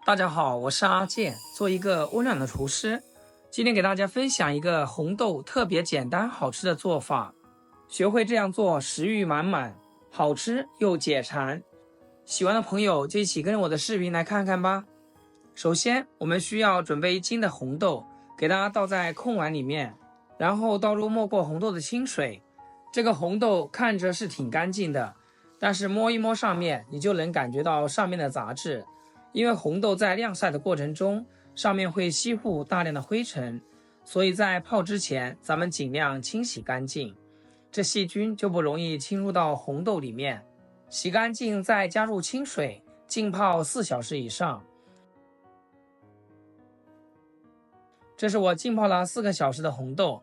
大家好，我是阿健，做一个温暖的厨师。今天给大家分享一个红豆特别简单好吃的做法，学会这样做，食欲满满，好吃又解馋。喜欢的朋友就一起跟着我的视频来看看吧。首先，我们需要准备1斤的红豆，给它倒在空碗里面，然后倒入没过红豆的清水。这个红豆看着是挺干净的，但是摸一摸上面，你就能感觉到上面的杂质。因为红豆在晾晒的过程中，上面会吸附大量的灰尘，所以在泡之前，咱们尽量清洗干净，这细菌就不容易侵入到红豆里面。洗干净，再加入清水，浸泡4小时以上。这是我浸泡了4个小时的红豆。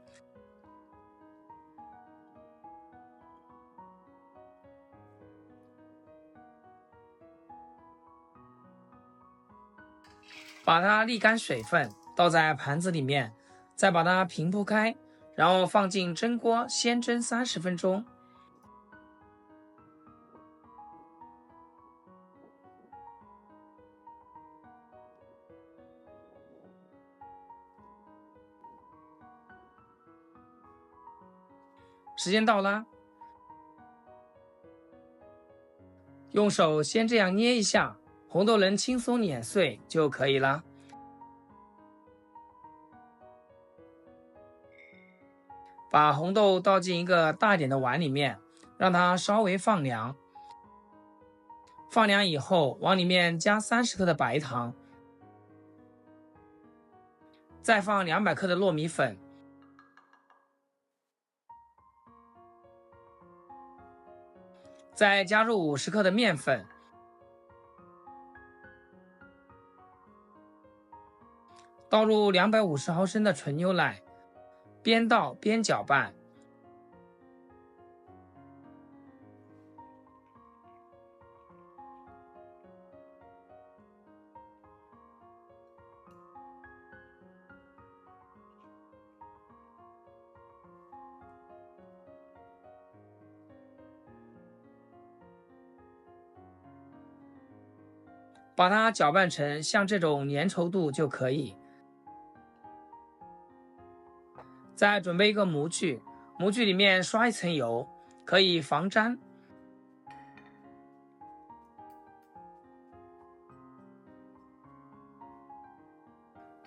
把它沥干水分，倒在盘子里面，再把它平铺开，然后放进蒸锅先蒸30分钟。时间到啦，用手先这样捏一下，红豆能轻松碾碎就可以了。把红豆倒进一个大一点的碗里面，让它稍微放凉。放凉以后，往里面加30克的白糖，再放200克的糯米粉，再加入50克的面粉，倒入250毫升的纯牛奶，边倒边搅拌。把它搅拌成像这种粘稠度就可以。再准备一个模具，模具里面刷一层油，可以防粘。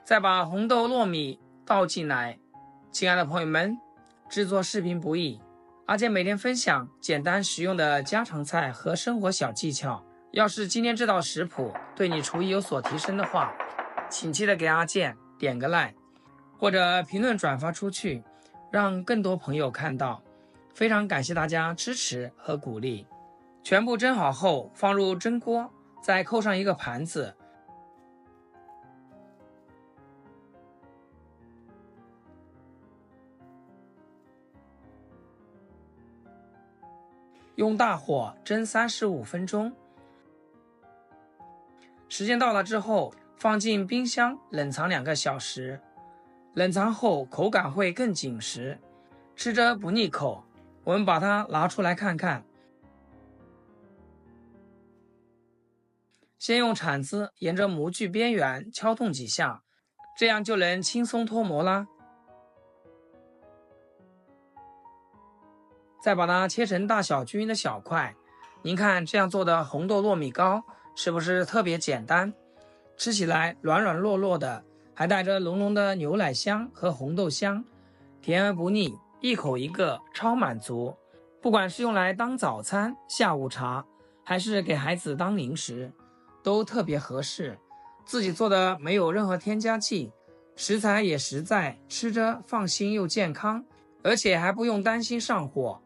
再把红豆糯米倒进来。亲爱的朋友们，制作视频不易，阿健每天分享简单实用的家常菜和生活小技巧。要是今天这道食谱对你厨艺有所提升的话，请记得给阿健点个 like， 或者评论转发出去，让更多朋友看到。非常感谢大家支持和鼓励。全部蒸好后放入蒸锅，再扣上一个盘子，用大火蒸35分钟。时间到了之后，放进冰箱冷藏2个小时。冷藏后口感会更紧实，吃着不腻口。我们把它拿出来看看。先用铲子沿着模具边缘敲动几下，这样就能轻松脱模啦。再把它切成大小均匀的小块。您看这样做的红豆糯米糕是不是特别简单？吃起来软软糯糯的，还带着浓浓的牛奶香和红豆香，甜而不腻，一口一个，超满足。不管是用来当早餐、下午茶，还是给孩子当零食，都特别合适。自己做的没有任何添加剂，食材也实在，吃着放心又健康，而且还不用担心上火。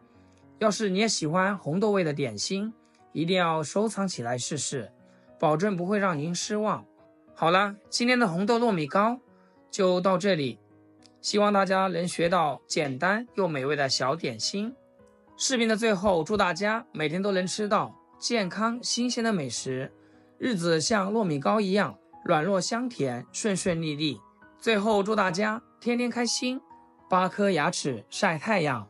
要是你也喜欢红豆味的点心，一定要收藏起来试试，保证不会让您失望。好了，今天的红豆糯米糕就到这里，希望大家能学到简单又美味的小点心。视频的最后，祝大家每天都能吃到健康新鲜的美食，日子像糯米糕一样软糯香甜，顺顺利利。最后祝大家天天开心，8颗牙齿晒太阳。